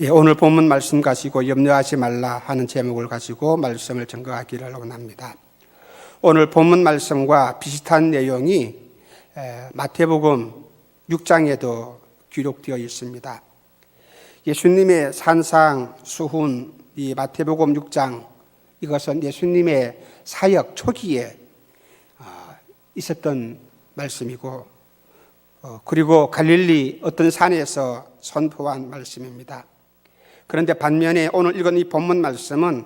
오늘 본문 말씀 가지고 염려하지 말라 하는 제목을 가지고 말씀을 증거하기를 원합니다. 오늘 본문 말씀과 비슷한 내용이 마태복음 6장에도 기록되어 있습니다. 예수님의 산상 수훈, 이 마태복음 6장, 이것은 예수님의 사역 초기에 있었던 말씀이고, 그리고 갈릴리 어떤 산에서 선포한 말씀입니다. 그런데 반면에 오늘 읽은 이 본문 말씀은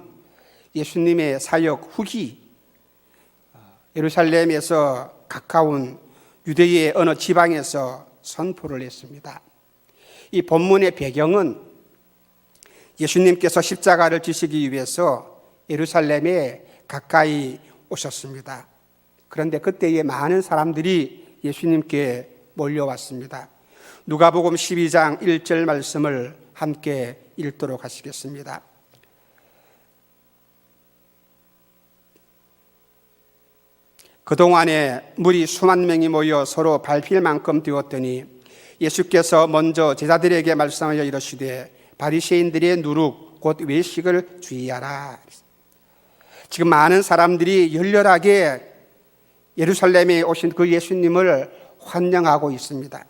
예수님의 사역 후기, 예루살렘에서 가까운 유대의 어느 지방에서 선포를 했습니다. 이 본문의 배경은 예수님께서 십자가를 지시기 위해서 예루살렘에 가까이 오셨습니다. 그런데 그때에 많은 사람들이 예수님께 몰려왔습니다. 누가복음 12장 1절 말씀을 함께 읽도록 하시겠습니다. 그동안에 무리 수만 명이 모여 서로 밟힐 만큼 되었더니 예수께서 먼저 제자들에게 말씀하여 이르시되 바리새인들의 누룩 곧 외식을 주의하라. 지금 많은 사람들이 열렬하게 예루살렘에 오신 그 예수님을 환영하고 있습니다.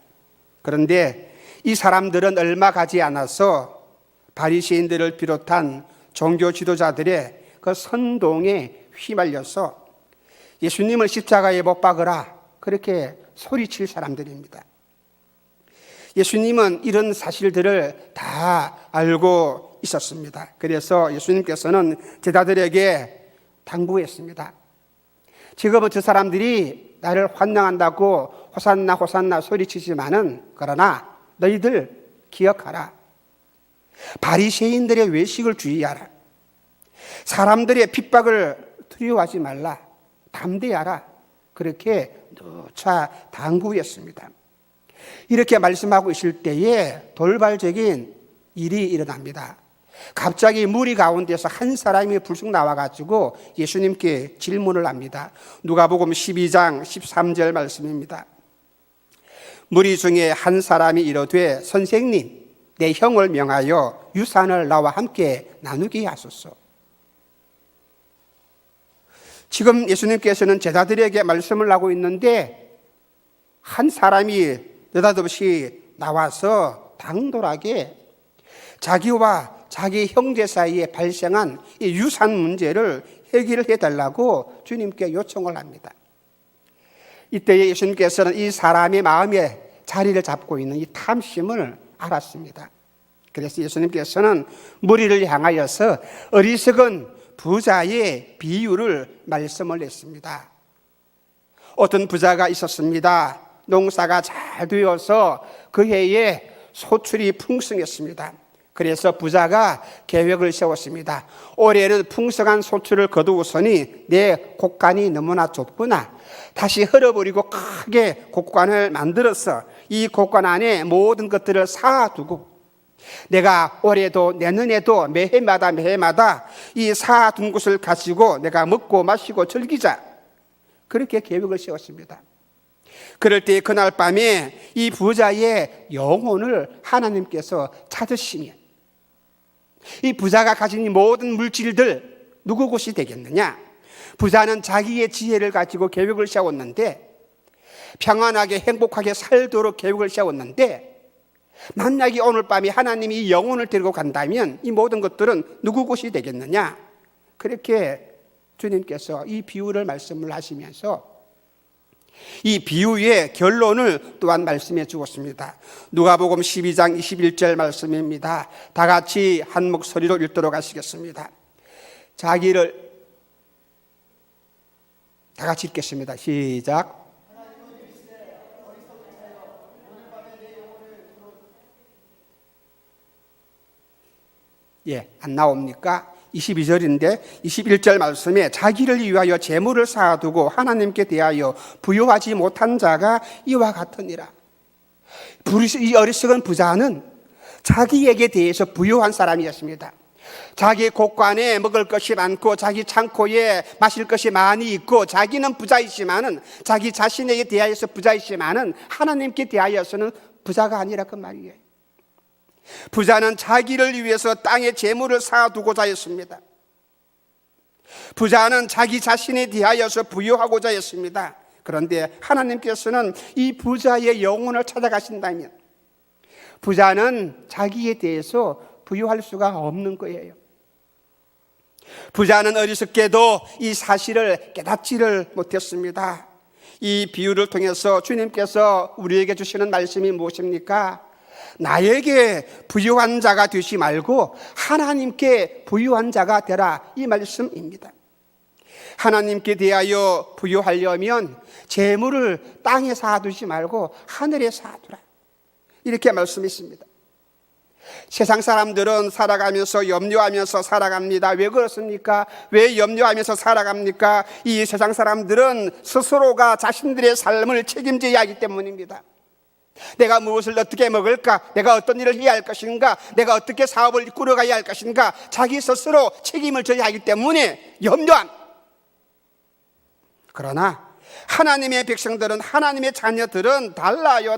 그런데 이 사람들은 얼마 가지 않아서 바리새인들을 비롯한 종교 지도자들의 그 선동에 휘말려서 예수님을 십자가에 못 박으라 그렇게 소리칠 사람들입니다. 예수님은 이런 사실들을 다 알고 있었습니다. 그래서 예수님께서는 제자들에게 당부했습니다. 지금은 저 사람들이 나를 환영한다고 호산나 호산나 소리치지만은 그러나 너희들 기억하라. 바리새인들의 외식을 주의하라. 사람들의 핍박을 두려워하지 말라. 담대하라. 그렇게 누차 당부했습니다. 이렇게 말씀하고 있을 때에 돌발적인 일이 일어납니다. 갑자기 무리 가운데서 한 사람이 불쑥 나와가지고 예수님께 질문을 합니다. 누가복음 12장 13절 말씀입니다. 무리 중에 한 사람이 이르되 선생님, 내 형을 명하여 유산을 나와 함께 나누게 하소서. 지금 예수님께서는 제자들에게 말씀을 하고 있는데 한 사람이 느닷없이 나와서 당돌하게 자기와 자기 형제 사이에 발생한 이 유산 문제를 해결해 달라고 주님께 요청을 합니다. 이때 예수님께서는 이 사람의 마음에 자리를 잡고 있는 이 탐심을 알았습니다. 그래서 예수님께서는 무리를 향하여서 어리석은 부자의 비유를 말씀을 했습니다. 어떤 부자가 있었습니다. 농사가 잘 되어서 그 해에 소출이 풍성했습니다. 그래서 부자가 계획을 세웠습니다. 올해는 풍성한 소출을 거두었으니 내 곡간이 너무나 좁구나. 다시 헐어버리고 크게 곡간을 만들어서 이 곡간 안에 모든 것들을 쌓아두고 내가 올해도 내년에도 매해마다 이 쌓아둔 것을 가지고 내가 먹고 마시고 즐기자. 그렇게 계획을 세웠습니다. 그럴 때 그날 밤에 이 부자의 영혼을 하나님께서 찾으시면 이 부자가 가진 이 모든 물질들 누구 것이 되겠느냐? 부자는 자기의 지혜를 가지고 계획을 세웠는데 평안하게 행복하게 살도록 계획을 세웠는데 만약에 오늘 밤에 하나님이 이 영혼을 데리고 간다면 이 모든 것들은 누구 것이 되겠느냐? 그렇게 주님께서 이 비유를 말씀을 하시면서 이 비유의 결론을 또한 말씀해 주었습니다. 누가복음 12장 21절 말씀입니다. 다 같이 한 목소리로 읽도록 하시겠습니다. 자기를 다 같이 읽겠습니다. 시작. 안 나옵니까? 22절인데 21절 말씀에 자기를 위하여 재물을 쌓아두고 하나님께 대하여 부요하지 못한 자가 이와 같으니라. 이 어리석은 부자는 자기에게 대해서 부요한 사람이었습니다. 자기 곳간에 먹을 것이 많고 자기 창고에 마실 것이 많이 있고 자기는 부자이지만은 자기 자신에게 대하여서 부자이지만은 하나님께 대하여서는 부자가 아니라 그 말이에요. 부자는 자기를 위해서 땅에 재물을 쌓아두고자 했습니다. 부자는 자기 자신에 대하여서 부유하고자 했습니다. 그런데 하나님께서는 이 부자의 영혼을 찾아가신다면 부자는 자기에 대해서 부유할 수가 없는 거예요. 부자는 어리석게도 이 사실을 깨닫지를 못했습니다. 이 비유를 통해서 주님께서 우리에게 주시는 말씀이 무엇입니까? 나에게 부유한 자가 되지 말고 하나님께 부유한 자가 되라, 이 말씀입니다. 하나님께 대하여 부유하려면 재물을 땅에 쌓아두지 말고 하늘에 쌓아두라, 이렇게 말씀했습니다. 세상 사람들은 살아가면서 염려하면서 살아갑니다. 왜 그렇습니까? 왜 염려하면서 살아갑니까? 이 세상 사람들은 스스로가 자신들의 삶을 책임져야 하기 때문입니다. 내가 무엇을 어떻게 먹을까? 내가 어떤 일을 해야 할 것인가? 내가 어떻게 사업을 꾸려가야 할 것인가? 자기 스스로 책임을 져야 하기 때문에 염려함. 그러나 하나님의 백성들은, 하나님의 자녀들은 달라요.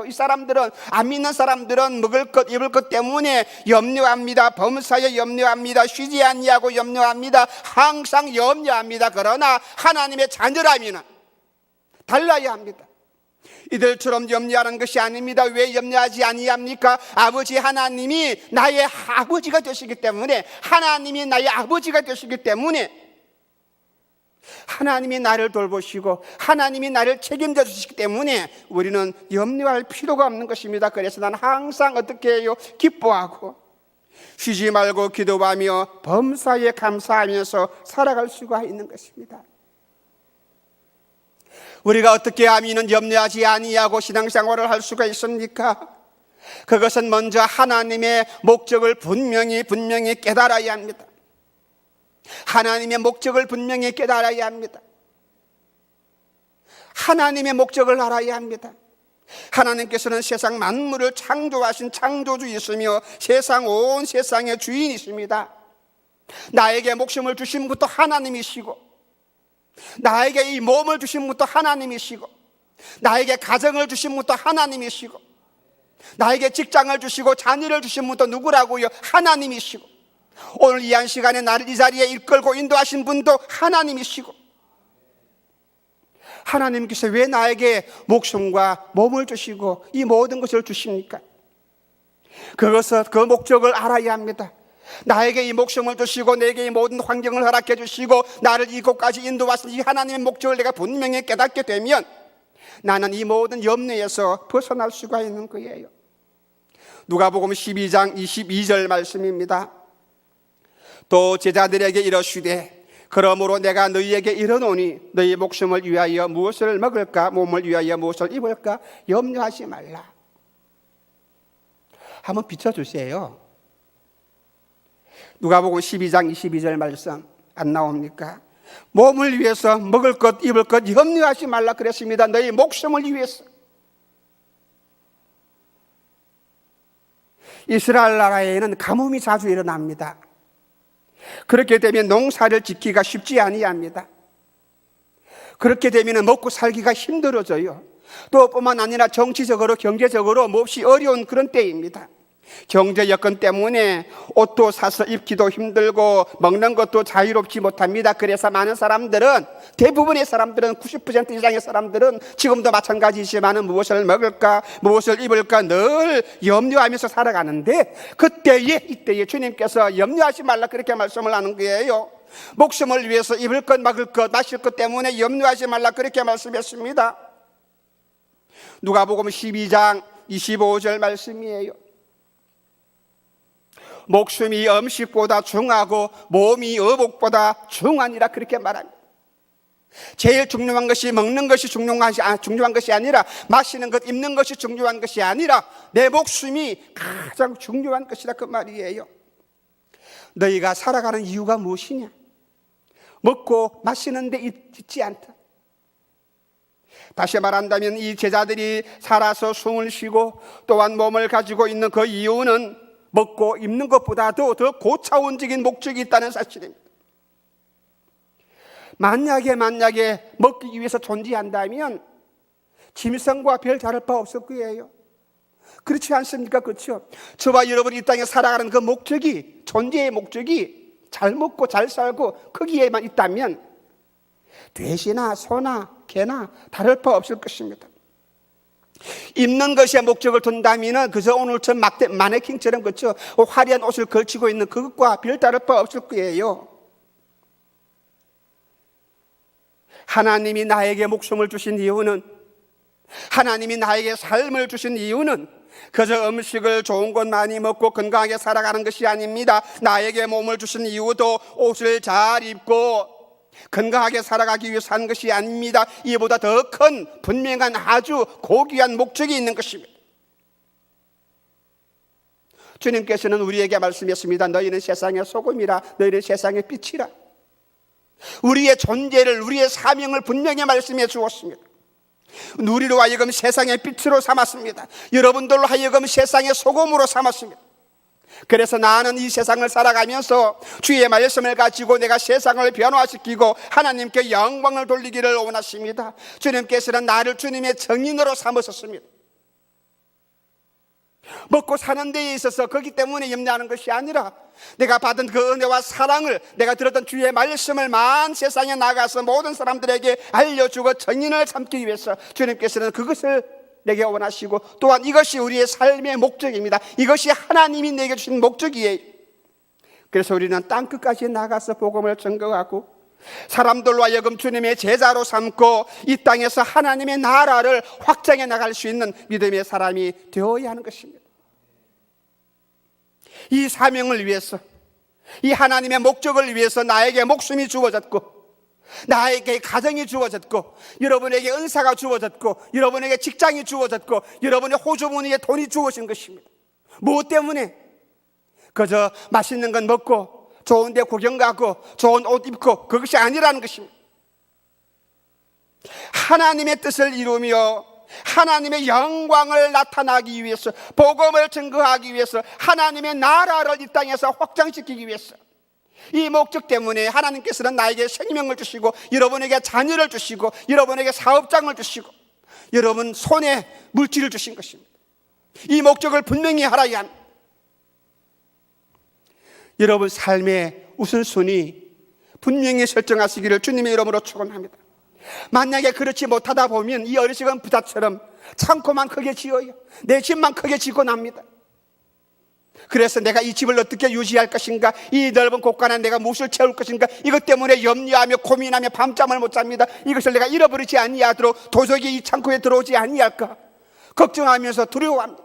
이 사람들은, 안 믿는 사람들은 먹을 것 입을 것 때문에 염려합니다. 범사에 염려합니다. 쉬지 아니하고 염려합니다. 항상 염려합니다. 그러나 하나님의 자녀라면 달라야 합니다. 이들처럼 염려하는 것이 아닙니다. 왜 염려하지 아니합니까? 아버지 하나님이 나의 아버지가 되시기 때문에, 하나님이 나의 아버지가 되시기 때문에 하나님이 나를 돌보시고 하나님이 나를 책임져 주시기 때문에 우리는 염려할 필요가 없는 것입니다. 그래서 나는 항상 어떻게 해요? 기뻐하고 쉬지 말고 기도하며 범사에 감사하면서 살아갈 수가 있는 것입니다. 우리가 어떻게 하면 염려하지 아니하고 신앙생활을 할 수가 있습니까? 그것은 먼저 하나님의 목적을 분명히 깨달아야 합니다. 하나님의 목적을 분명히 깨달아야 합니다. 하나님의 목적을 알아야 합니다. 하나님께서는 세상 만물을 창조하신 창조주이시며 온 세상의 주인이십니다. 나에게 목숨을 주신 분도 하나님이시고, 나에게 이 몸을 주신 분도 하나님이시고, 나에게 가정을 주신 분도 하나님이시고, 나에게 직장을 주시고 자녀를 주신 분도 누구라고요? 하나님이시고, 오늘 이 한 시간에 나를 이 자리에 이끌고 인도하신 분도 하나님이시고, 하나님께서 왜 나에게 목숨과 몸을 주시고 이 모든 것을 주십니까? 그 목적을 알아야 합니다. 나에게 이 목숨을 주시고 내게 이 모든 환경을 허락해 주시고 나를 이곳까지 인도하신 이 하나님의 목적을 내가 분명히 깨닫게 되면 나는 이 모든 염려에서 벗어날 수가 있는 거예요. 누가복음 12장 22절 말씀입니다. 또 제자들에게 이르시되 그러므로 내가 너희에게 이르노니 너희 목숨을 위하여 무엇을 먹을까, 몸을 위하여 무엇을 입을까 염려하지 말라. 한번 비춰주세요. 누가복음 12장 22절 말씀 안 나옵니까? 몸을 위해서 먹을 것 입을 것 염려하지 말라 그랬습니다. 너희 목숨을 위해서. 이스라엘 나라에는 가뭄이 자주 일어납니다. 그렇게 되면 농사를 짓기가 쉽지 아니합니다. 그렇게 되면 먹고 살기가 힘들어져요. 또 뿐만 아니라 정치적으로 경제적으로 몹시 어려운 그런 때입니다. 경제 여건 때문에 옷도 사서 입기도 힘들고 먹는 것도 자유롭지 못합니다. 그래서 많은 사람들은, 대부분의 사람들은, 90% 이상의 사람들은 지금도 마찬가지지만 무엇을 먹을까 무엇을 입을까 늘 염려하면서 살아가는데, 이때에 주님께서 염려하지 말라 그렇게 말씀을 하는 거예요. 목숨을 위해서 입을 것 먹을 것 마실 것 때문에 염려하지 말라 그렇게 말씀했습니다. 누가복음 12장 25절 말씀이에요. 목숨이 음식보다 중하고 몸이 의복보다 중하니라 그렇게 말합니다. 제일 중요한 것이 먹는 것이 중요한 것이 아니라, 마시는 것, 입는 것이 중요한 것이 아니라 내 목숨이 가장 중요한 것이라 그 말이에요. 너희가 살아가는 이유가 무엇이냐? 먹고 마시는 데 있지 않다. 다시 말한다면 이 제자들이 살아서 숨을 쉬고 또한 몸을 가지고 있는 그 이유는 먹고 입는 것보다도 더 고차원적인 목적이 있다는 사실입니다. 만약에 먹기 위해서 존재한다면 짐승과 별 다를 바 없을 거예요. 그렇지 않습니까? 그렇죠? 저와 여러분이 이 땅에 살아가는 그 목적이, 존재의 목적이 잘 먹고 잘 살고 거기에만 있다면 돼지나 소나 개나 다를 바 없을 것입니다. 입는 것에 목적을 둔다면 그저 오늘처럼 마네킹처럼 그렇죠? 화려한 옷을 걸치고 있는 그것과 별다를 바 없을 거예요. 하나님이 나에게 목숨을 주신 이유는, 하나님이 나에게 삶을 주신 이유는 그저 음식을 좋은 것 많이 먹고 건강하게 살아가는 것이 아닙니다. 나에게 몸을 주신 이유도 옷을 잘 입고 건강하게 살아가기 위해서 한 것이 아닙니다. 이보다 더 큰 분명한 아주 고귀한 목적이 있는 것입니다. 주님께서는 우리에게 말씀했습니다. 너희는 세상의 소금이라, 너희는 세상의 빛이라. 우리의 존재를, 우리의 사명을 분명히 말씀해 주었습니다. 우리로 하여금 세상의 빛으로 삼았습니다. 여러분들로 하여금 세상의 소금으로 삼았습니다. 그래서 나는 이 세상을 살아가면서 주의 말씀을 가지고 내가 세상을 변화시키고 하나님께 영광을 돌리기를 원하십니다. 주님께서는 나를 주님의 증인으로 삼으셨습니다. 먹고 사는 데에 있어서 거기 때문에 염려하는 것이 아니라 내가 받은 그 은혜와 사랑을, 내가 들었던 주의 말씀을 만 세상에 나가서 모든 사람들에게 알려주고 증인을 삼기 위해서 주님께서는 그것을 내게 원하시고, 또한 이것이 우리의 삶의 목적입니다. 이것이 하나님이 내게 주신 목적이에요. 그래서 우리는 땅끝까지 나가서 복음을 증거하고 사람들로 하여금 주님의 제자로 삼고 이 땅에서 하나님의 나라를 확장해 나갈 수 있는 믿음의 사람이 되어야 하는 것입니다. 이 사명을 위해서, 이 하나님의 목적을 위해서 나에게 목숨이 주어졌고, 나에게 가정이 주어졌고, 여러분에게 은사가 주어졌고, 여러분에게 직장이 주어졌고, 여러분의 호주머니에 돈이 주어진 것입니다. 무엇 때문에? 그저 맛있는 건 먹고 좋은 데 구경 가고 좋은 옷 입고 그것이 아니라는 것입니다. 하나님의 뜻을 이루며 하나님의 영광을 나타나기 위해서, 복음을 증거하기 위해서, 하나님의 나라를 이 땅에서 확장시키기 위해서, 이 목적 때문에 하나님께서는 나에게 생명을 주시고, 여러분에게 자녀를 주시고, 여러분에게 사업장을 주시고, 여러분 손에 물질을 주신 것입니다. 이 목적을 분명히 알아야 합니다. 여러분 삶의 우선순위 분명히 설정하시기를 주님의 이름으로 축원합니다. 만약에 그렇지 못하다 보면 이 어리석은 부자처럼 창고만 크게 지어요. 내 집만 크게 짓고 납니다. 그래서 내가 이 집을 어떻게 유지할 것인가, 이 넓은 곳간에 내가 무엇을 채울 것인가, 이것 때문에 염려하며 고민하며 밤잠을 못 잡니다. 이것을 내가 잃어버리지 아니하도록 도적이 이 창고에 들어오지 아니할까 걱정하면서 두려워합니다.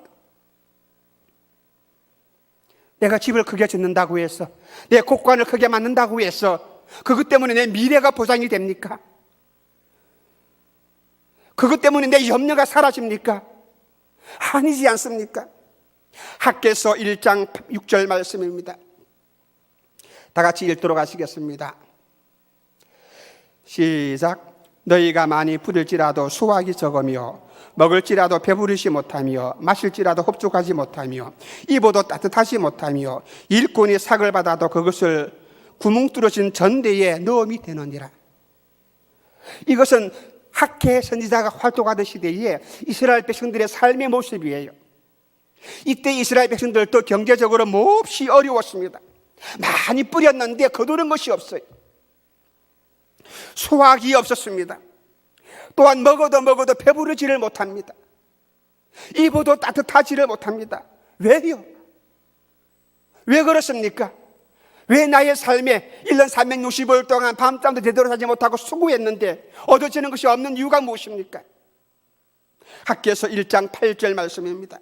내가 집을 크게 짓는다고 해서, 내 곳간을 크게 만든다고 해서 그것 때문에 내 미래가 보장이 됩니까? 그것 때문에 내 염려가 사라집니까? 아니지 않습니까? 학개서 1장 6절 말씀입니다. 다 같이 읽도록 하시겠습니다. 시작. 너희가 많이 부릴지라도 수확이 적으며 먹을지라도 배부르지 못하며 마실지라도 흡족하지 못하며 입어도 따뜻하지 못하며 일꾼이 삭을 받아도 그것을 구멍 뚫어진 전대에 넣음이 되느니라. 이것은 학개 선지자가 활동하던 시대에 이스라엘 백성들의 삶의 모습이에요. 이때 이스라엘 백성들도 경제적으로 몹시 어려웠습니다. 많이 뿌렸는데 거두는 것이 없어요. 수확이 없었습니다. 또한 먹어도 배부르지를 못합니다. 입어도 따뜻하지를 못합니다. 왜요? 왜 그렇습니까? 왜 나의 삶에 1년 365일 동안 밤잠도 제대로 자지 못하고 수고했는데 얻어지는 것이 없는 이유가 무엇입니까? 학개서 1장 8절 말씀입니다.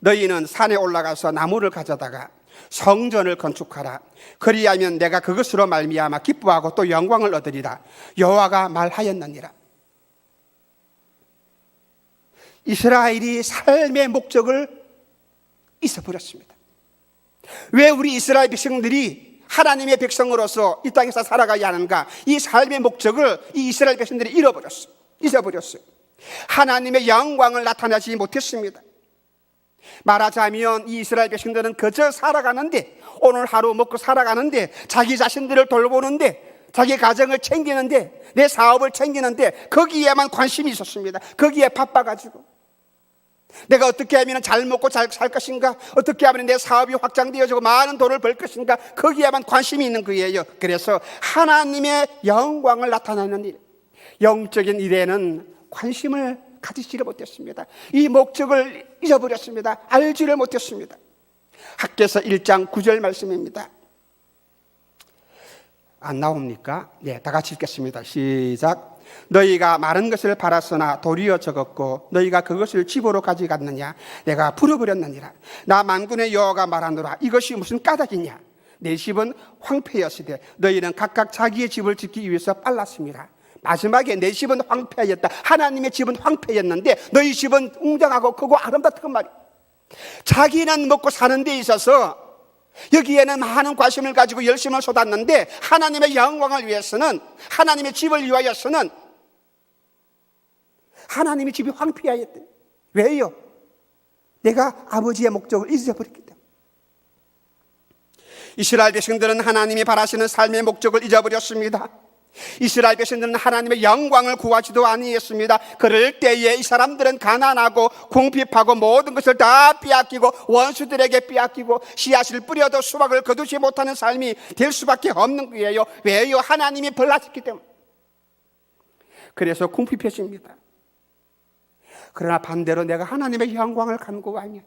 너희는 산에 올라가서 나무를 가져다가 성전을 건축하라. 그리하면 내가 그것으로 말미암아 기뻐하고 또 영광을 얻으리라. 여호와가 말하였느니라. 이스라엘이 삶의 목적을 잊어버렸습니다. 왜 우리 이스라엘 백성들이 하나님의 백성으로서 이 땅에서 살아가야 하는가? 이 삶의 목적을 이 이스라엘 백성들이 잊어버렸어요. 하나님의 영광을 나타내지 못했습니다. 말하자면 이 이스라엘 백성들은 그저 살아가는데, 오늘 하루 먹고 살아가는데, 자기 자신들을 돌보는데, 자기 가정을 챙기는데, 내 사업을 챙기는데 거기에만 관심이 있었습니다. 거기에 바빠가지고 내가 어떻게 하면 잘 먹고 잘 살 것인가? 어떻게 하면 내 사업이 확장되어지고 많은 돈을 벌 것인가? 거기에만 관심이 있는 거예요. 그래서 하나님의 영광을 나타내는 일, 영적인 일에는 관심을 가지지를 못했습니다. 이 목적을 잊어버렸습니다. 알지를 못했습니다. 학개서 1장 9절 말씀입니다. 안 나옵니까? 네, 다 같이 읽겠습니다. 시작. 너희가 많은 것을 팔았으나 도리어 적었고 너희가 그것을 집으로 가져갔느냐? 내가 풀어버렸느니라. 나 만군의 여호와가 말하노라. 이것이 무슨 까닭이냐? 내 집은 황폐였으되 너희는 각각 자기의 집을 짓기 위해서 빨랐습니다. 마지막에 내 집은 황폐하였다. 하나님의 집은 황폐였는데 너희 집은 웅장하고 크고 아름답다는 말이에요. 자기는 먹고 사는 데 있어서 여기에는 많은 관심을 가지고 열심을 쏟았는데 하나님의 영광을 위해서는, 하나님의 집을 위하여서는 하나님의 집이 황폐하였대. 왜요? 내가 아버지의 목적을 잊어버렸기 때문에. 이스라엘 백성들은 하나님이 바라시는 삶의 목적을 잊어버렸습니다. 이스라엘 백성들은 하나님의 영광을 구하지도 아니했습니다. 그럴 때에 이 사람들은 가난하고 궁핍하고 모든 것을 다 빼앗기고 원수들에게 빼앗기고 씨앗을 뿌려도 수확을 거두지 못하는 삶이 될 수밖에 없는 거예요. 왜요? 하나님이 벌하셨기 때문에. 그래서 궁핍해집니다. 그러나 반대로 내가 하나님의 영광을 간구하면,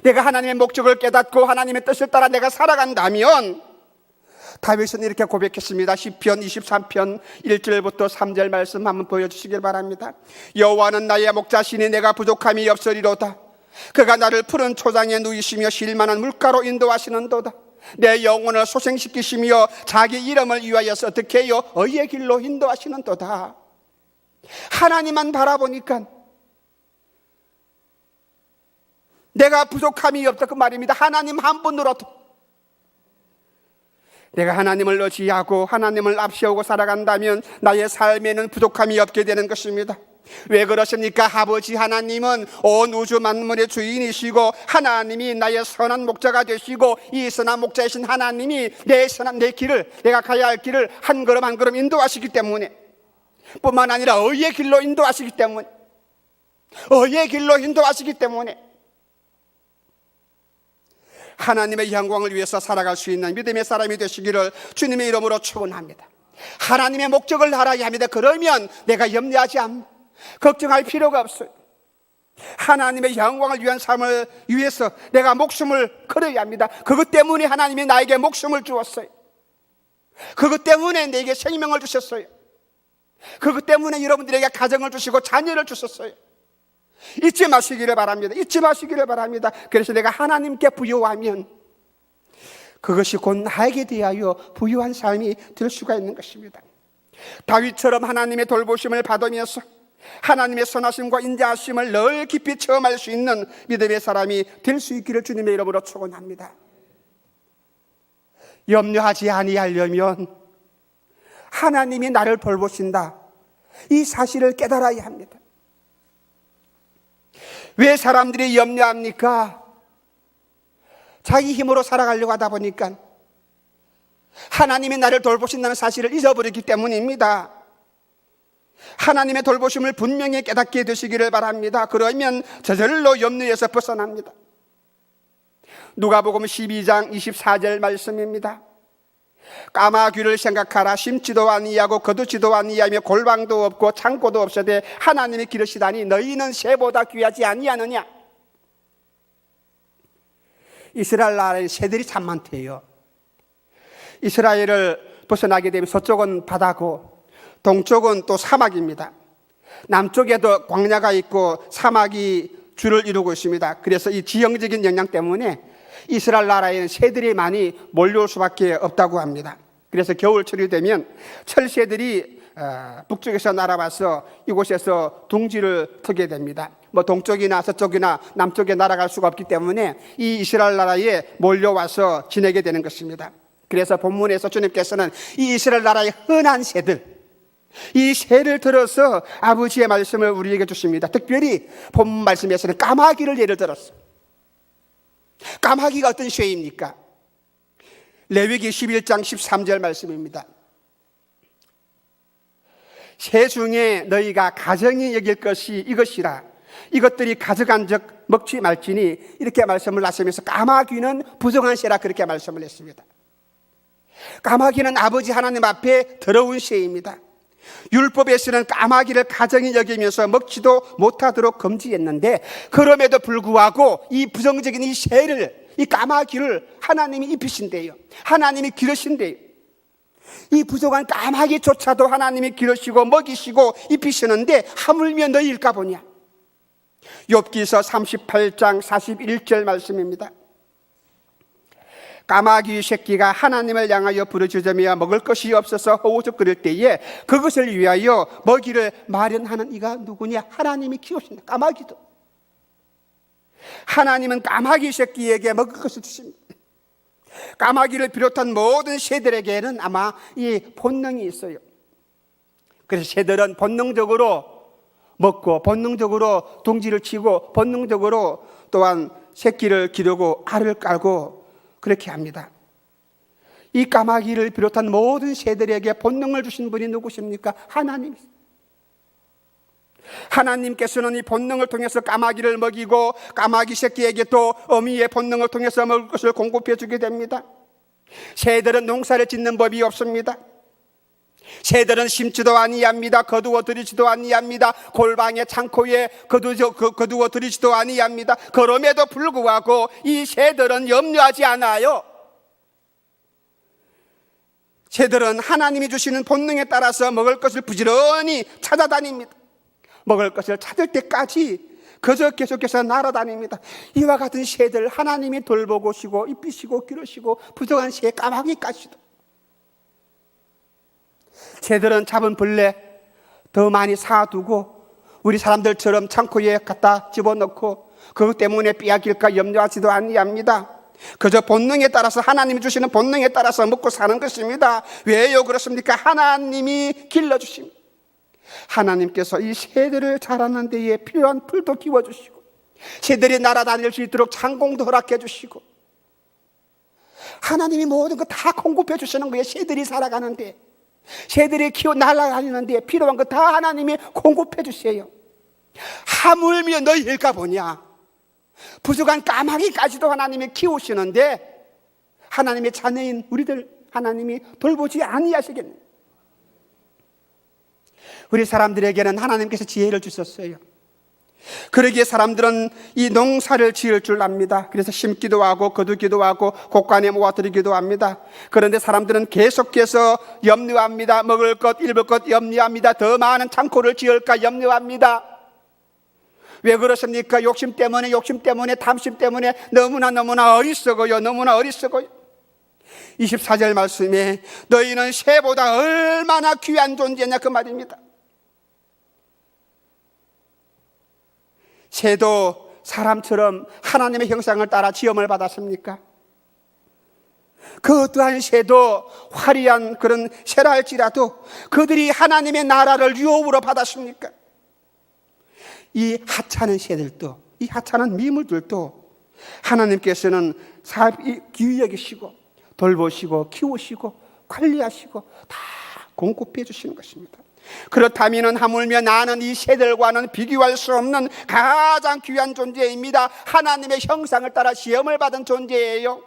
내가 하나님의 목적을 깨닫고 하나님의 뜻을 따라 내가 살아간다면, 다윗은 이렇게 고백했습니다. 시편 23편 1절부터 3절 말씀 한번 보여주시길 바랍니다. 여호와는 나의 목자시니 내가 부족함이 없으리로다. 그가 나를 푸른 초장에 누이시며 쉴만한 물가로 인도하시는도다. 내 영혼을 소생시키시며 자기 이름을 위하여서 어떻게 해요? 의의 길로 인도하시는도다. 하나님만 바라보니까 내가 부족함이 없다 그 말입니다. 하나님 한 분으로도 내가 하나님을 의지하고 하나님을 앞세우고 살아간다면 나의 삶에는 부족함이 없게 되는 것입니다. 왜 그러십니까? 아버지 하나님은 온 우주 만물의 주인이시고 하나님이 나의 선한 목자가 되시고 이 선한 목자이신 하나님이 내 길을, 내가 가야 할 길을 한 걸음 한 걸음 인도하시기 때문에, 뿐만 아니라 의의 길로 인도하시기 때문에, 의의 길로 인도하시기 때문에 하나님의 영광을 위해서 살아갈 수 있는 믿음의 사람이 되시기를 주님의 이름으로 축원합니다. 하나님의 목적을 알아야 합니다. 그러면 내가 염려하지 않고 걱정할 필요가 없어요. 하나님의 영광을 위한 삶을 위해서 내가 목숨을 걸어야 합니다. 그것 때문에 하나님이 나에게 목숨을 주었어요. 그것 때문에 내게 생명을 주셨어요. 그것 때문에 여러분들에게 가정을 주시고 자녀를 주셨어요. 잊지 마시기를 바랍니다. 잊지 마시기를 바랍니다. 그래서 내가 하나님께 부요하면 그것이 곧 나에게 대하여 부요한 삶이 될 수가 있는 것입니다. 다윗처럼 하나님의 돌보심을 받으면서 하나님의 선하심과 인자하심을 늘 깊이 체험할 수 있는 믿음의 사람이 될 수 있기를 주님의 이름으로 축원합니다. 염려하지 아니하려면 하나님이 나를 돌보신다, 이 사실을 깨달아야 합니다. 왜 사람들이 염려합니까? 자기 힘으로 살아가려고 하다 보니까 하나님이 나를 돌보신다는 사실을 잊어버리기 때문입니다. 하나님의 돌보심을 분명히 깨닫게 되시기를 바랍니다. 그러면 저절로 염려에서 벗어납니다. 누가복음 12장 24절 말씀입니다. 까마귀를 생각하라. 심지도 아니하고 거두지도 아니하며 골방도 없고 창고도 없으되 하나님이 기르시다니 너희는 새보다 귀하지 아니하느냐. 이스라엘 나라에 새들이 참 많대요. 이스라엘을 벗어나게 되면 서쪽은 바다고 동쪽은 또 사막입니다. 남쪽에도 광야가 있고 사막이 주를 이루고 있습니다. 그래서 이 지형적인 영향 때문에 이스라엘 나라에는 새들이 많이 몰려올 수밖에 없다고 합니다. 그래서 겨울철이 되면 철새들이 북쪽에서 날아와서 이곳에서 둥지를 트게 됩니다. 뭐 동쪽이나 서쪽이나 남쪽에 날아갈 수가 없기 때문에 이 이스라엘 나라에 몰려와서 지내게 되는 것입니다. 그래서 본문에서 주님께서는 이 이스라엘 나라의 흔한 새들, 이 새를 들어서 아버지의 말씀을 우리에게 주십니다. 특별히 본문 말씀에서는 까마귀를 예를 들었어요. 까마귀가 어떤 새입니까? 레위기 11장 13절 말씀입니다. 새 중에 너희가 가정이 여길 것이 이것이라. 이것들이 가져간 적 먹지 말지니 이렇게 말씀을 하시면서 까마귀는 부정한 새라 그렇게 말씀을 했습니다. 까마귀는 아버지 하나님 앞에 더러운 새입니다. 율법에서는 까마귀를 가정이 여기면서 먹지도 못하도록 금지했는데 그럼에도 불구하고 이 부정적인 이 새를, 이 까마귀를 하나님이 입히신대요. 하나님이 기르신대요. 이 부정한 까마귀조차도 하나님이 기르시고 먹이시고 입히시는데 하물며 너희일까 보냐. 욥기서 38장 41절 말씀입니다. 까마귀 새끼가 하나님을 향하여 부르짖으며 먹을 것이 없어서 허우적거릴 때에 그것을 위하여 먹이를 마련하는 이가 누구냐? 하나님이 키우신다. 까마귀도. 하나님은 까마귀 새끼에게 먹을 것을 주십니다. 까마귀를 비롯한 모든 새들에게는 아마 이 본능이 있어요. 그래서 새들은 본능적으로 먹고 본능적으로 둥지를 치고 본능적으로 또한 새끼를 기르고 알을 깔고 그렇게 합니다. 이 까마귀를 비롯한 모든 새들에게 본능을 주신 분이 누구십니까? 하나님이십니다. 하나님께서는 이 본능을 통해서 까마귀를 먹이고 까마귀 새끼에게 또 어미의 본능을 통해서 먹을 것을 공급해 주게 됩니다. 새들은 농사를 짓는 법이 없습니다. 새들은 심지도 아니합니다. 거두어 들이지도 아니합니다. 골방에 창고에 거두어 들이지도 아니합니다. 그럼에도 불구하고 이 새들은 염려하지 않아요. 새들은 하나님이 주시는 본능에 따라서 먹을 것을 부지런히 찾아다닙니다. 먹을 것을 찾을 때까지 그저 계속해서 날아다닙니다. 이와 같은 새들 하나님이 돌보시고 입히시고 기르시고 부정한 새 까마귀까지도. 새들은 잡은 벌레 더 많이 사두고 우리 사람들처럼 창고에 갖다 집어넣고 그것 때문에 빼앗길까 염려하지도 아니합니다. 그저 본능에 따라서 하나님이 주시는 본능에 따라서 먹고 사는 것입니다. 왜요 그렇습니까? 하나님이 길러주십니다. 하나님께서 이 새들을 자라는 데에 필요한 풀도 키워주시고 새들이 날아다닐 수 있도록 창공도 허락해 주시고 하나님이 모든 거 다 공급해 주시는 거예요. 새들이 살아가는데 새들이 날아다니는데 필요한 거 다 하나님이 공급해 주세요. 하물며 너희일까 보냐. 부족한 까마귀까지도 하나님이 키우시는데 하나님의 자녀인 우리들 하나님이 돌보지 아니하시겠네. 우리 사람들에게는 하나님께서 지혜를 주셨어요. 그러기에 사람들은 이 농사를 지을 줄 압니다. 그래서 심기도 하고 거두기도 하고 곡간에 모아들이기도 합니다. 그런데 사람들은 계속해서 염려합니다. 먹을 것, 입을 것 염려합니다. 더 많은 창고를 지을까 염려합니다. 왜 그렇습니까? 욕심 때문에 탐심 때문에 너무나 어리석어요. 너무나 어리석어요. 24절 말씀에 너희는 새보다 얼마나 귀한 존재냐 그 말입니다. 새도 사람처럼 하나님의 형상을 따라 지음을 받았습니까? 그 어떠한 새도 화려한 그런 새라 할지라도 그들이 하나님의 나라를 유업으로 받았습니까? 이 하찮은 새들도 이 하찮은 미물들도 하나님께서는 귀히 여기시고 돌보시고 키우시고 관리하시고 다 공급해 주시는 것입니다. 그렇다면 하물며 나는 이 새들과는 비교할 수 없는 가장 귀한 존재입니다. 하나님의 형상을 따라 시험을 받은 존재예요.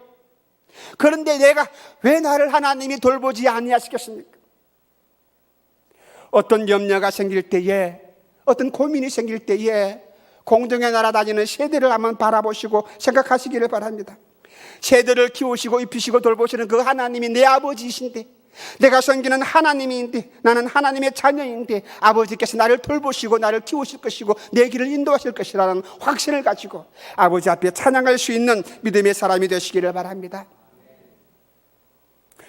그런데 내가 왜 나를 하나님이 돌보지 아니하시겠습니까? 어떤 염려가 생길 때에 어떤 고민이 생길 때에 공중에 날아다니는 새들을 한번 바라보시고 생각하시기를 바랍니다. 새들을 키우시고 입히시고 돌보시는 그 하나님이 내 아버지이신데 내가 섬기는 하나님인데 나는 하나님의 자녀인데 아버지께서 나를 돌보시고 나를 키우실 것이고 내 길을 인도하실 것이라는 확신을 가지고 아버지 앞에 찬양할 수 있는 믿음의 사람이 되시기를 바랍니다.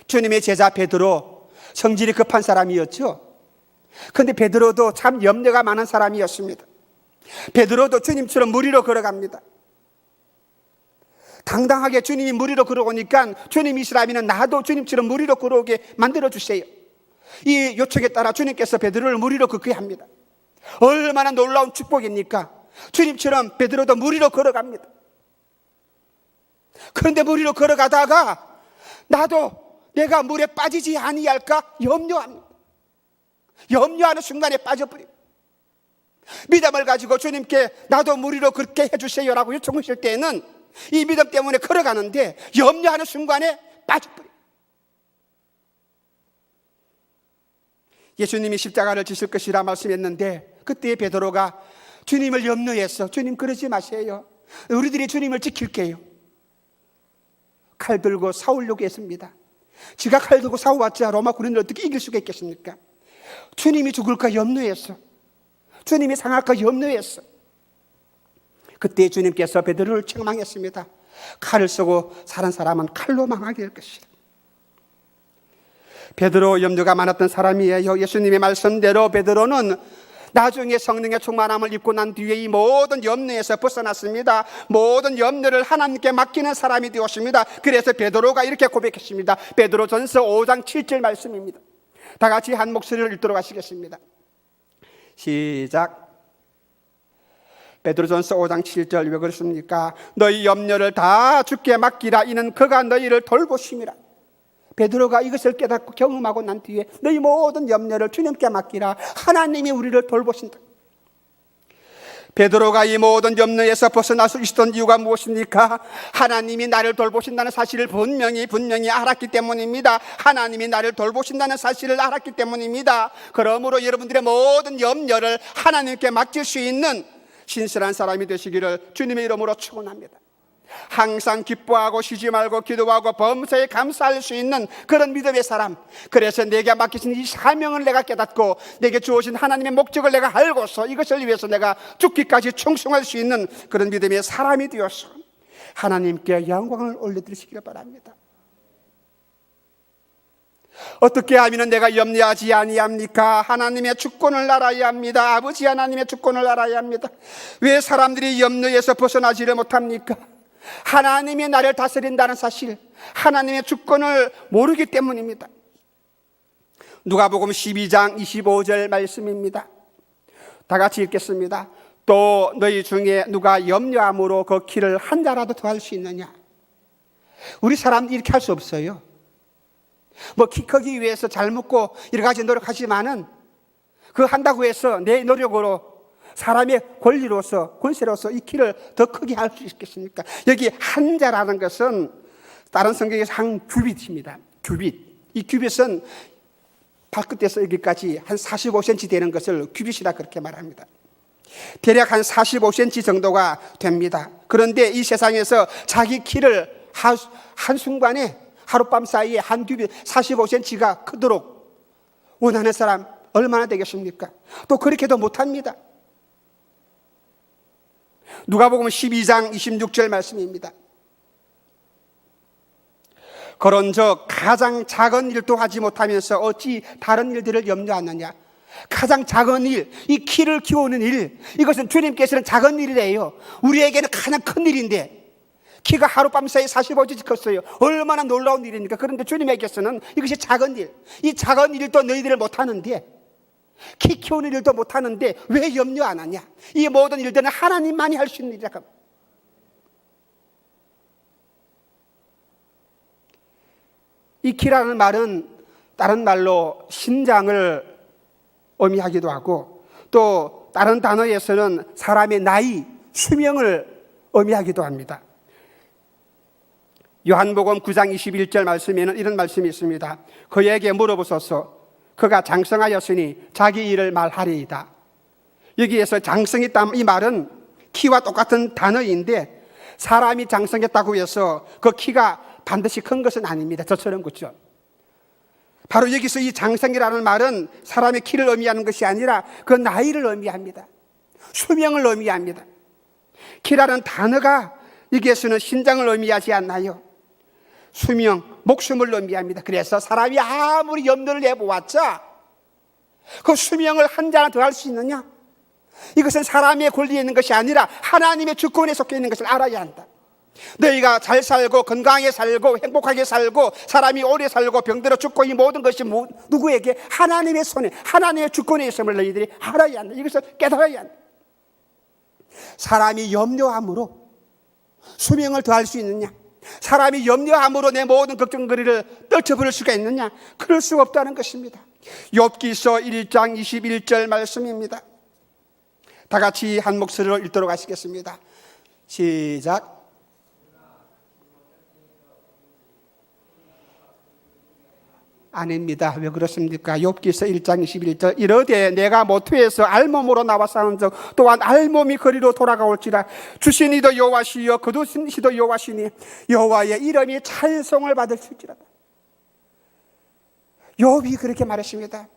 주님의 제자 베드로 성질이 급한 사람이었죠. 그런데 베드로도 참 염려가 많은 사람이었습니다. 베드로도 주님처럼 물 위로 걸어갑니다. 당당하게 주님이 물 위로 걸어오니까 주님 이 사람이면 나도 주님처럼 물 위로 걸어오게 만들어주세요. 이 요청에 따라 주님께서 베드로를 물 위로 걷게 합니다. 얼마나 놀라운 축복입니까? 주님처럼 베드로도 물 위로 걸어갑니다. 그런데 물 위로 걸어가다가 나도 내가 물에 빠지지 아니할까 염려합니다. 염려하는 순간에 빠져버립니다. 믿음을 가지고 주님께 나도 무리로 그렇게 해주세요라고 요청하실 때에는 이 믿음 때문에 걸어가는데 염려하는 순간에 빠져버려요. 예수님이 십자가를 지실 것이라 말씀했는데 그때 베드로가 주님을 염려해서 주님 그러지 마세요. 우리들이 주님을 지킬게요. 칼 들고 싸우려고 했습니다. 지가 칼 들고 싸워봤자 로마 군인을 어떻게 이길 수가 있겠습니까? 주님이 죽을까 염려했어. 주님이 상할까 염려했어. 그때 주님께서 베드로를 책망했습니다. 칼을 쓰고 사는 사람은 칼로 망하게 될 것이다. 베드로 염려가 많았던 사람이에요. 예수님의 말씀대로 베드로는 나중에 성령의 충만함을 입고 난 뒤에 이 모든 염려에서 벗어났습니다. 모든 염려를 하나님께 맡기는 사람이 되었습니다. 그래서 베드로가 이렇게 고백했습니다. 베드로전서 5장 7절 말씀입니다. 다 같이 한 목소리를 읽도록 하시겠습니다. 시작. 베드로전서 5장 7절 왜 그렇습니까? 너희 염려를 다 주께 맡기라. 이는 그가 너희를 돌보심이라. 베드로가 이것을 깨닫고 경험하고 난 뒤에 너희 모든 염려를 주님께 맡기라. 하나님이 우리를 돌보신다. 베드로가 이 모든 염려에서 벗어날 수 있었던 이유가 무엇입니까? 하나님이 나를 돌보신다는 사실을 분명히 알았기 때문입니다. 하나님이 나를 돌보신다는 사실을 알았기 때문입니다. 그러므로 여러분들의 모든 염려를 하나님께 맡길 수 있는 신실한 사람이 되시기를 주님의 이름으로 축원합니다. 항상 기뻐하고 쉬지 말고 기도하고 범사에 감사할 수 있는 그런 믿음의 사람. 그래서 내게 맡기신 이 사명을 내가 깨닫고 내게 주어진 하나님의 목적을 내가 알고서 이것을 위해서 내가 죽기까지 충성할 수 있는 그런 믿음의 사람이 되어서 하나님께 영광을 올려드리시기를 바랍니다. 어떻게 하면 내가 염려하지 아니합니까? 하나님의 주권을 알아야 합니다. 아버지 하나님의 주권을 알아야 합니다. 왜 사람들이 염려에서 벗어나지를 못합니까? 하나님이 나를 다스린다는 사실, 하나님의 주권을 모르기 때문입니다. 누가복음 12장 25절 말씀입니다. 다 같이 읽겠습니다. 또 너희 중에 누가 염려함으로 그 키를 한 자라도 더할 수 있느냐? 우리 사람들이 이렇게 할 수 없어요. 뭐 키 크기 위해서 잘 먹고 여러 가지 노력하지만은 그거 한다고 해서 내 노력으로 사람의 권리로서 권세로서 이 키를 더 크게 할 수 있겠습니까? 여기 한자라는 것은 다른 성경에서 한 규빗입니다. 규빗. 이 규빗은 발끝에서 여기까지 한 45cm 되는 것을 규빗이라 그렇게 말합니다. 대략 한 45cm 정도가 됩니다. 그런데 이 세상에서 자기 키를 한순간에 하룻밤 사이에 한 규빗 45cm가 크도록 원하는 사람 얼마나 되겠습니까? 또 그렇게도 못합니다. 누가복음 12장 26절 말씀입니다. 그런즉 가장 작은 일도 하지 못하면서 어찌 다른 일들을 염려하느냐? 가장 작은 일, 이 키를 키우는 일, 이것은 주님께서는 작은 일이래요. 우리에게는 가장 큰 일인데 키가 하룻밤 사이에 45cm 컸어요. 얼마나 놀라운 일입니까? 그런데 주님에게서는 이것이 작은 일, 이 작은 일도 너희들을 못하는데, 키 키우는 일도 못하는데 왜 염려 안 하냐? 이 모든 일들은 하나님만이 할 수 있는 일이라고. 이 키라는 말은 다른 말로 심장을 의미하기도 하고 또 다른 단어에서는 사람의 나이, 수명을 의미하기도 합니다. 요한복음 9장 21절 말씀에는 이런 말씀이 있습니다. 그에게 물어보소서. 그가 장성하였으니 자기 일을 말하리이다. 여기에서 장성했다 이 말은 키와 똑같은 단어인데 사람이 장성했다고 해서 그 키가 반드시 큰 것은 아닙니다. 저처럼 그렇죠. 바로 여기서 이 장성이라는 말은 사람의 키를 의미하는 것이 아니라 그 나이를 의미합니다. 수명을 의미합니다. 키라는 단어가 여기에서는 신장을 의미하지 않나요? 수명, 목숨을 의미합니다. 그래서 사람이 아무리 염려를 해보았자 그 수명을 한 자나 더 할 수 있느냐? 이것은 사람의 권리에 있는 것이 아니라 하나님의 주권에 속해 있는 것을 알아야 한다. 너희가 잘 살고 건강하게 살고 행복하게 살고 사람이 오래 살고 병들어 죽고 이 모든 것이 누구에게? 하나님의 손에, 하나님의 주권에 있음을 너희들이 알아야 한다. 이것을 깨달아야 한다. 사람이 염려함으로 수명을 더할 수 있느냐? 사람이 염려함으로 내 모든 걱정거리를 떨쳐버릴 수가 있느냐? 그럴 수가 없다는 것입니다. 욥기서 1장 21절 말씀입니다. 다 같이 한 목소리로 읽도록 하시겠습니다. 시작. 아닙니다. 왜 그렇습니까? 욥기서 1장 21절 이르되 내가 모투에서 알몸으로 나와 싸운즉 또한 알몸이 거리로 돌아가올지라. 주신 이도 여호와시요 거두신 이도 여호와시니 여호와의 이름이 찬송을 받을지어다. 욥이 그렇게 말했습니다.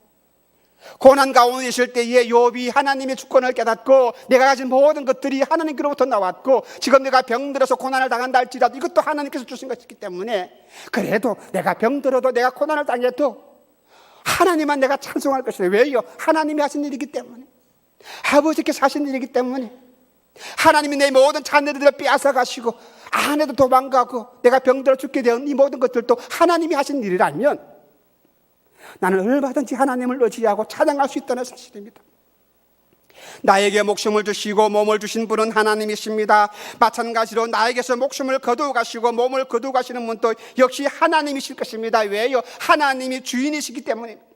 고난 가운데 있을 때에 욥이 하나님의 주권을 깨닫고 내가 가진 모든 것들이 하나님께로부터 나왔고 지금 내가 병들어서 고난을 당한다 할지라도 이것도 하나님께서 주신 것이기 때문에 그래도 내가 병들어도 내가 고난을 당해도 하나님만 내가 찬송할 것이다. 왜요? 하나님이 하신 일이기 때문에, 아버지께서 하신 일이기 때문에, 하나님이 내 모든 자녀들을 빼앗아 가시고 아내도 도망가고 내가 병들어 죽게 된 이 모든 것들도 하나님이 하신 일이라면 나는 얼마든지 하나님을 의지하고 찬양할 수 있다는 사실입니다. 나에게 목숨을 주시고 몸을 주신 분은 하나님이십니다. 마찬가지로 나에게서 목숨을 거두어 가시고 몸을 거두어 가시는 분도 역시 하나님이실 것입니다. 왜요? 하나님이 주인이시기 때문입니다.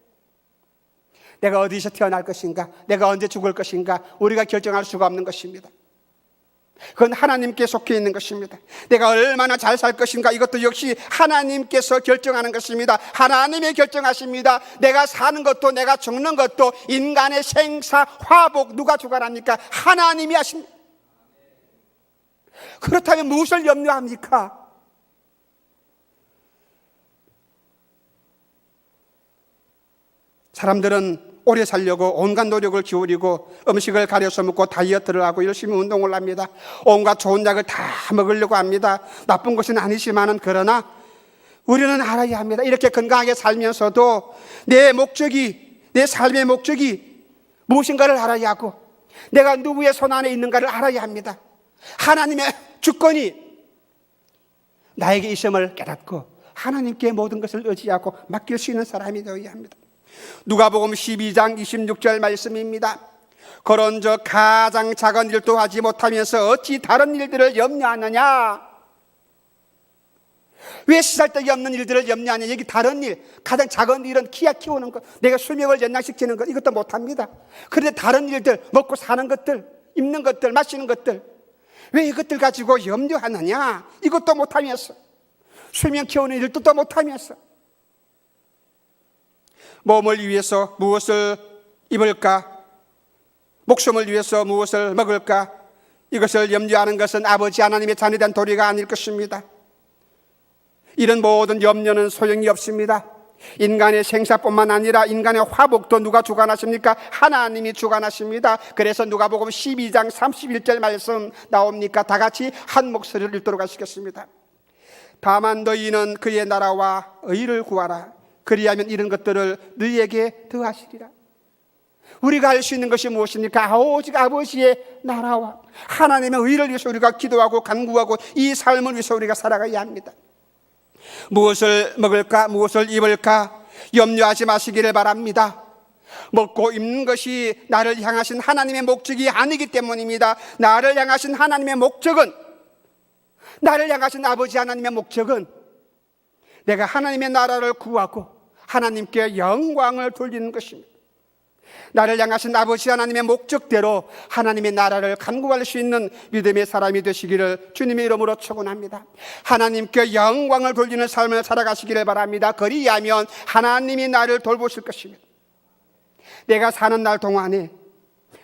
내가 어디서 태어날 것인가, 내가 언제 죽을 것인가 우리가 결정할 수가 없는 것입니다. 그건 하나님께 속해 있는 것입니다. 내가 얼마나 잘 살 것인가 이것도 역시 하나님께서 결정하는 것입니다. 하나님이 결정하십니다. 내가 사는 것도 내가 죽는 것도 인간의 생사 화복 누가 주관합니까? 하나님이 하십니다. 그렇다면 무엇을 염려합니까? 사람들은 오래 살려고 온갖 노력을 기울이고 음식을 가려서 먹고 다이어트를 하고 열심히 운동을 합니다. 온갖 좋은 약을 다 먹으려고 합니다. 나쁜 것은 아니지만은 그러나 우리는 알아야 합니다. 이렇게 건강하게 살면서도 내 목적이, 내 삶의 목적이 무엇인가를 알아야 하고 내가 누구의 손 안에 있는가를 알아야 합니다. 하나님의 주권이 나에게 있음을 깨닫고 하나님께 모든 것을 의지하고 맡길 수 있는 사람이 되어야 합니다. 누가복음 12장 26절 말씀입니다. 그런즉 가장 작은 일도 하지 못하면서 어찌 다른 일들을 염려하느냐? 왜 쓰잘데기 없는 일들을 염려하냐? 여기 다른 일, 가장 작은 일은 키야 키우는 것, 내가 수명을 연장시키는 것 이것도 못합니다. 그런데 다른 일들, 먹고 사는 것들, 입는 것들, 마시는 것들 왜 이것들 가지고 염려하느냐? 이것도 못하면서 수명 키우는 일도 또 못하면서 몸을 위해서 무엇을 입을까? 목숨을 위해서 무엇을 먹을까? 이것을 염려하는 것은 아버지 하나님의 자녀된 도리가 아닐 것입니다. 이런 모든 염려는 소용이 없습니다. 인간의 생사뿐만 아니라 인간의 화복도 누가 주관하십니까? 하나님이 주관하십니다. 그래서 누가복음 12장 31절 말씀 나옵니까? 다 같이 한 목소리를 읽도록 하시겠습니다. 다만 너희는 그의 나라와 의를 구하라. 그리하면 이런 것들을 너희에게 더하시리라. 우리가 할 수 있는 것이 무엇입니까? 오직 아버지의 나라와 하나님의 의를 위해서 우리가 기도하고 간구하고 이 삶을 위해서 우리가 살아가야 합니다. 무엇을 먹을까? 무엇을 입을까? 염려하지 마시기를 바랍니다. 먹고 입는 것이 나를 향하신 하나님의 목적이 아니기 때문입니다. 나를 향하신 하나님의 목적은, 나를 향하신 아버지 하나님의 목적은 내가 하나님의 나라를 구하고 하나님께 영광을 돌리는 것입니다. 나를 향하신 아버지 하나님의 목적대로 하나님의 나라를 간구할 수 있는 믿음의 사람이 되시기를 주님의 이름으로 축원합니다. 하나님께 영광을 돌리는 삶을 살아가시기를 바랍니다. 그리하면 하나님이 나를 돌보실 것입니다. 내가 사는 날 동안에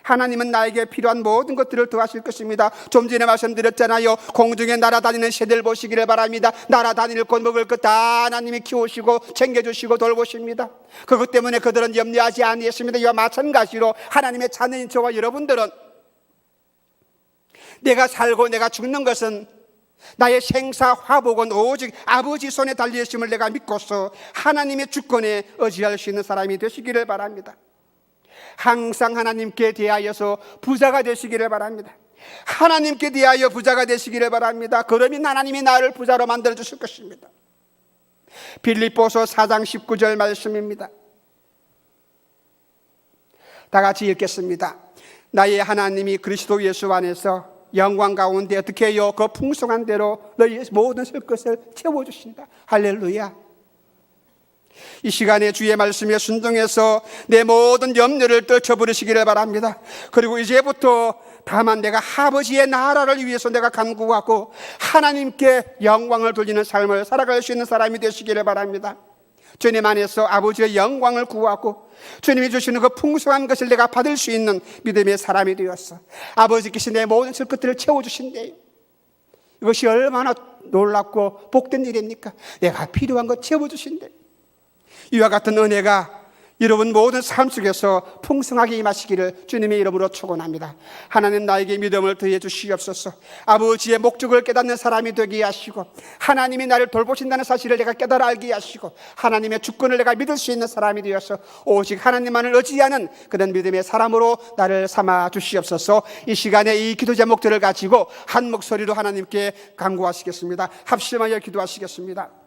하나님은 나에게 필요한 모든 것들을 더하실 것입니다. 좀 전에 말씀드렸잖아요. 공중에 날아다니는 새들 보시기를 바랍니다. 날아다닐 것 먹을 것 다 하나님이 키우시고 챙겨주시고 돌보십니다. 그것 때문에 그들은 염려하지 아니했습니다. 이와 마찬가지로 하나님의 자녀인 저와 여러분들은 내가 살고 내가 죽는 것은 나의 생사 화복은 오직 아버지 손에 달려있음을 내가 믿고서 하나님의 주권에 의지할 수 있는 사람이 되시기를 바랍니다. 항상 하나님께 대하여서 부자가 되시기를 바랍니다. 하나님께 대하여 부자가 되시기를 바랍니다. 그러면 하나님이 나를 부자로 만들어 주실 것입니다. 빌립보서 4장 19절 말씀입니다. 다 같이 읽겠습니다. 나의 하나님이 그리스도 예수 안에서 영광 가운데 어떻게 해요? 그 풍성한 대로 너희의 모든 설 것을 채워주신다. 할렐루야. 이 시간에 주의 말씀에 순종해서 내 모든 염려를 떨쳐버리시기를 바랍니다. 그리고 이제부터 다만 내가 아버지의 나라를 위해서 내가 간구하고 하나님께 영광을 돌리는 삶을 살아갈 수 있는 사람이 되시기를 바랍니다. 주님 안에서 아버지의 영광을 구하고 주님이 주시는 그 풍성한 것을 내가 받을 수 있는 믿음의 사람이 되었어. 아버지께서 내 모든 것들을 채워주신대요. 이것이 얼마나 놀랍고 복된 일입니까? 내가 필요한 것 채워주신대요. 이와 같은 은혜가 여러분 모든 삶 속에서 풍성하게 임하시기를 주님의 이름으로 축원합니다. 하나님 나에게 믿음을 더해 주시옵소서. 아버지의 목적을 깨닫는 사람이 되게 하시고 하나님이 나를 돌보신다는 사실을 내가 깨달아 알게 하시고 하나님의 주권을 내가 믿을 수 있는 사람이 되어서 오직 하나님만을 의지하는 그런 믿음의 사람으로 나를 삼아 주시옵소서. 이 시간에 이 기도 제목들을 가지고 한 목소리로 하나님께 간구하시겠습니다. 합심하여 기도하시겠습니다.